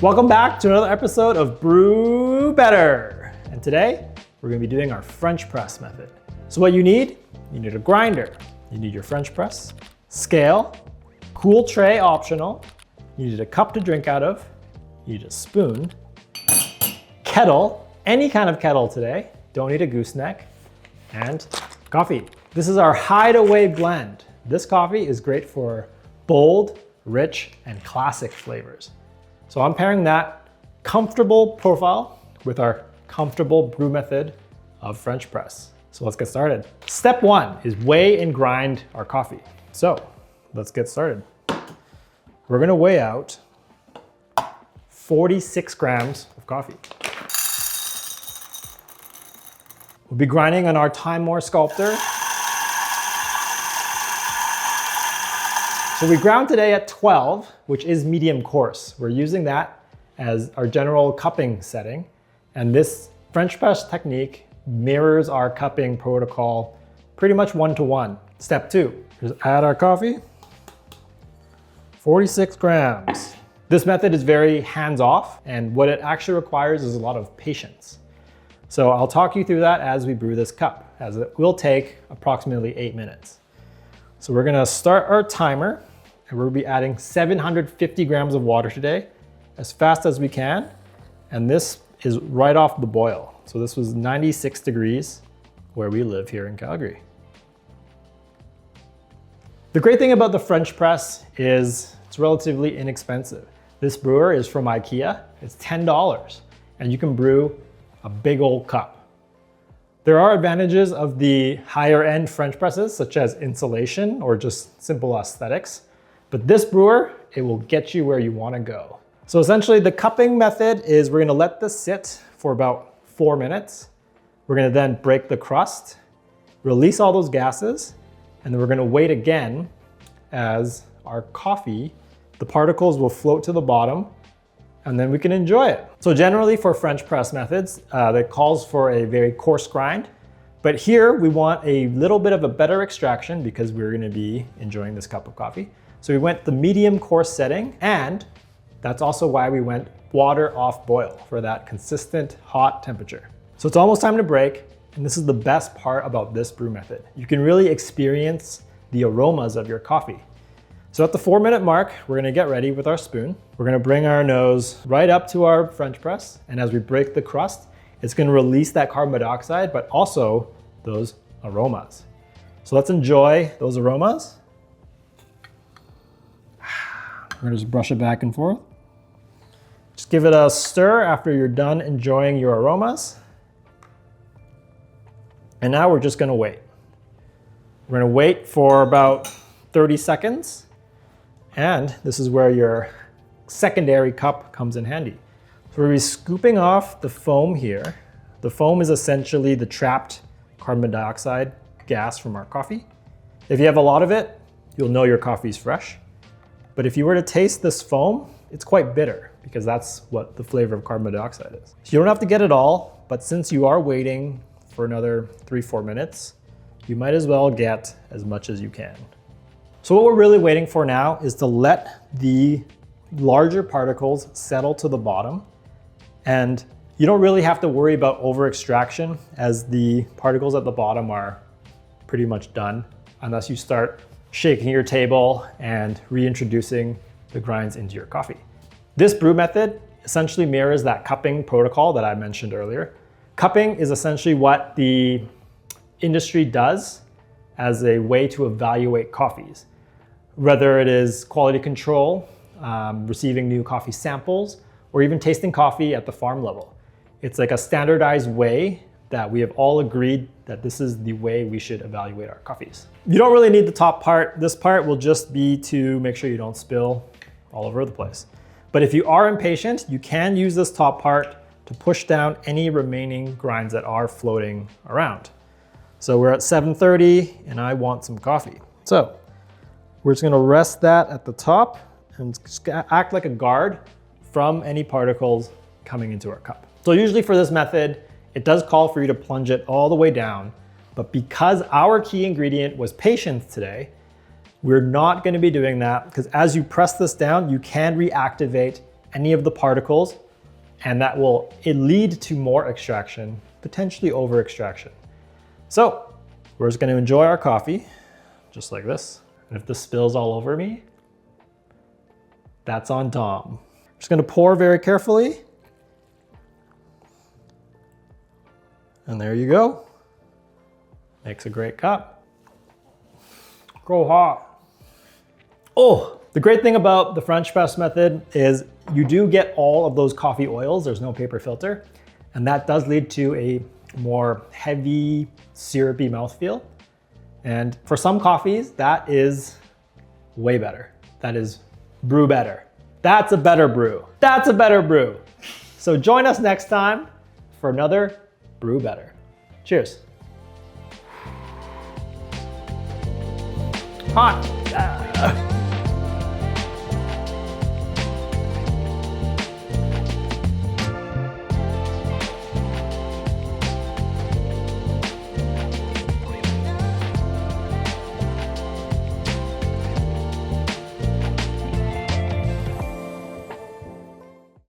Welcome back to another episode of Brew Better. And today we're gonna be doing our French press method. So what you need a grinder, you need your French press, scale, cool tray optional, you need a cup to drink out of, you need a spoon, kettle, any kind of kettle today, don't need a gooseneck, and coffee. This is our hideaway blend. This coffee is great for bold, rich, and classic flavors. So I'm pairing that comfortable profile with our comfortable brew method of French press. So let's get started. Step one is weigh and grind our coffee. So let's get started. We're gonna weigh out 46 grams of coffee. We'll be grinding on our Time More Sculptor. So we ground today at 12, which is medium coarse. We're using that as our general cupping setting. And this French press technique mirrors our cupping protocol pretty much one-to-one. Step two, just add our coffee, 46 grams. This method is very hands-off, and what it actually requires is a lot of patience. So I'll talk you through that as we brew this cup, as it will take approximately 8 minutes. So we're gonna start our timer, and we'll be adding 750 grams of water today, as fast as we can. And this is right off the boil. So this was 96 degrees where we live here in Calgary. The great thing about the French press is it's relatively inexpensive. This brewer is from IKEA. It's $10, and you can brew a big old cup. There are advantages of the higher end French presses, such as insulation or just simple aesthetics. But this brewer, it will get you where you wanna go. So essentially the cupping method is we're gonna let this sit for about 4 minutes. We're gonna then break the crust, release all those gases, and then we're gonna wait again as our coffee, the particles will float to the bottom, and then we can enjoy it. So generally for French press methods, that calls for a very coarse grind. But here we want a little bit of a better extraction because we're gonna be enjoying this cup of coffee. So we went the medium coarse setting, and that's also why we went water off boil for that consistent hot temperature. So it's almost time to break, and this is the best part about this brew method. You can really experience the aromas of your coffee. So at the 4-minute mark, we're gonna get ready with our spoon. We're gonna bring our nose right up to our French press, and as we break the crust, it's gonna release that carbon dioxide, but also those aromas. So let's enjoy those aromas. We're gonna just brush it back and forth. Just give it a stir after you're done enjoying your aromas. And now we're just gonna wait. We're gonna wait for about 30 seconds. And this is where your secondary cup comes in handy. So we'll be scooping off the foam here. The foam is essentially the trapped carbon dioxide gas from our coffee. If you have a lot of it, you'll know your coffee is fresh. But if you were to taste this foam, it's quite bitter because that's what the flavor of carbon dioxide is. So you don't have to get it all, but since you are waiting for another 3-4 minutes, you might as well get as much as you can. So what we're really waiting for now is to let the larger particles settle to the bottom. And you don't really have to worry about over extraction as the particles at the bottom are pretty much done unless you start shaking your table and reintroducing the grinds into your coffee. This brew method essentially mirrors that cupping protocol that I mentioned earlier. Cupping is essentially what the industry does as a way to evaluate coffees. Whether it is quality control, receiving new coffee samples, or even tasting coffee at the farm level. It's like a standardized way that we have all agreed that this is the way we should evaluate our coffees. You don't really need the top part. This part will just be to make sure you don't spill all over the place. But if you are impatient, you can use this top part to push down any remaining grinds that are floating around. So we're at 7:30 and I want some coffee. So we're just gonna rest that at the top and just act like a guard from any particles coming into our cup. So usually for this method, it does call for you to plunge it all the way down, but because our key ingredient was patience today, we're not gonna be doing that because as you press this down, you can reactivate any of the particles, and that will lead to more extraction, potentially over extraction. So we're just gonna enjoy our coffee, just like this. And if this spills all over me, that's on Tom. I'm just gonna pour very carefully. And there you go. Makes a great cup. Go hot. Oh, the great thing about the French press method is you do get all of those coffee oils. There's no paper filter. And that does lead to a more heavy, syrupy mouthfeel. And for some coffees, that is way better. That is brew better. That's a better brew. That's a better brew. So join us next time for another Brew Better. Cheers. Hot.